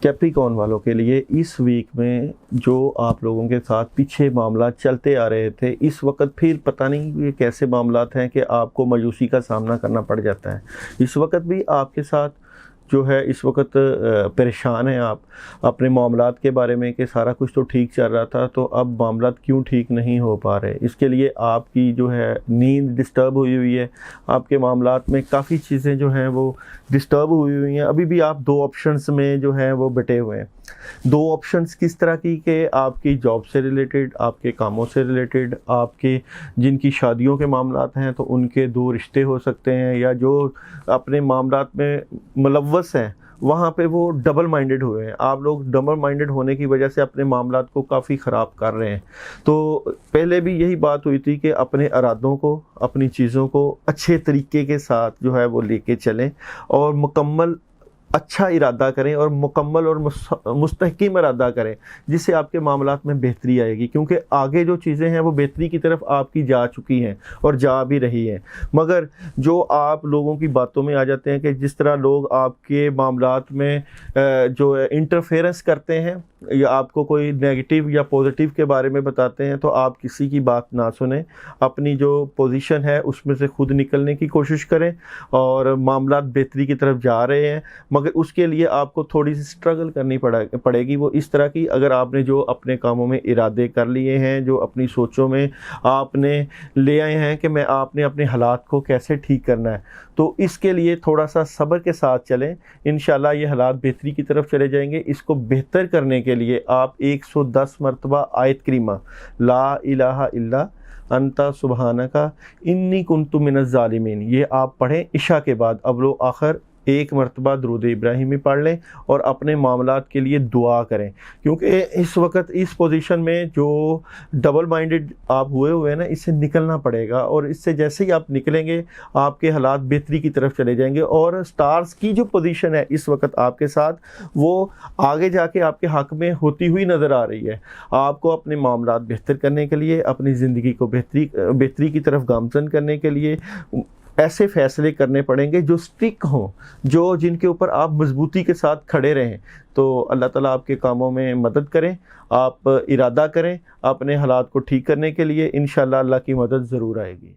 Capricorn वालों के लिए इस वीक में जो आप लोगों के साथ पीछे मामला चलते आ रहे थे, इस वक्त फिर पता नहीं ये कैसे मामलात हैं कि आपको मायूसी का सामना करना पड़ जाता है। इस वक्त भी आपके साथ जो है इस वक्त परेशान हैं आप अपने मामलात के बारे में कि सारा कुछ तो ठीक चल रहा था, तो अब मामलात क्यों ठीक नहीं हो पा रहे। इसके लिए आपकी जो है नींद डिस्टर्ब हुई हुई है, आपके मामलात में काफ़ी चीज़ें जो हैं वो डिस्टर्ब हुई हुई हैं। अभी भी आप दो ऑप्शंस में जो हैं वो बटे हुए हैं। दो ऑप्शंस किस तरह की कि आपकी जॉब से रिलेटेड, आपके कामों से रिलेटेड, आपके जिनकी शादियों के मामलात हैं तो उनके दो रिश्ते हो सकते हैं, या जो अपने मामलात में मुलव्वस हैं वहाँ पे वो डबल माइंडेड हुए हैं। आप लोग डबल माइंडेड होने की वजह से अपने मामलात को काफ़ी ख़राब कर रहे हैं। तो पहले भी यही बात हुई थी कि अपने इरादों को, अपनी चीज़ों को अच्छे तरीके के साथ जो है वो लेके चलें और मुकम्मल अच्छा इरादा करें और मुकम्मल और मुस्तहकिम इरादा करें, जिससे आपके मामलात में बेहतरी आएगी। क्योंकि आगे जो चीज़ें हैं वो बेहतरी की तरफ आपकी जा चुकी हैं और जा भी रही हैं। मगर जो आप लोगों की बातों में आ जाते हैं कि जिस तरह लोग आपके मामलात में जो इंटरफेरेंस करते हैं या आपको कोई नेगेटिव या पॉजिटिव के बारे में बताते हैं, तो आप किसी की बात ना सुने, अपनी जो पोजीशन है उसमें से खुद निकलने की कोशिश करें। और मामलात बेहतरी की तरफ जा रहे हैं, मगर उसके लिए आपको थोड़ी सी स्ट्रगल करनी पड़ेगी। वो इस तरह की, अगर आपने जो अपने कामों में इरादे कर लिए हैं, जो अपनी सोचों में आपने ले आए हैं कि मैं आपने अपने हालात को कैसे ठीक करना है, तो इसके लिए थोड़ा सा सब्र के साथ चलें। इंशाल्लाह ये हालात बेहतरी की तरफ चले जाएंगे। इसको बेहतर करने के लिए आप 110 मरतबा आयत करीमा ला इलाहा इल्ला अंता सुबहानका इन्नी कुन्तु मिनज़ ज़ालिमीन, ये आप पढ़ें इशा के बाद। अव्वलो आखिर एक मरतबा दुरूद इब्राहिमी पढ़ लें और अपने मामलात के लिए दुआ करें। क्योंकि इस वक्त इस पोजीशन में जो डबल माइंडेड आप हुए हैं ना, इससे निकलना पड़ेगा। और इससे जैसे ही आप निकलेंगे आपके हालात बेहतरी की तरफ चले जाएंगे। और स्टार्स की जो पोजीशन है इस वक्त आपके साथ, वो आगे जाके आपके हक़ में होती हुई नज़र आ रही है। आपको अपने मामलात बेहतर करने के लिए, अपनी ज़िंदगी को बेहतरी की तरफ गामज़न करने के लिए ऐसे फ़ैसले करने पड़ेंगे जो स्टिक हों, जो जिनके ऊपर आप मजबूती के साथ खड़े रहें। तो अल्लाह ताला आपके कामों में मदद करें। आप इरादा करें अपने हालात को ठीक करने के लिए, इंशाअल्लाह अल्लाह की मदद ज़रूर आएगी।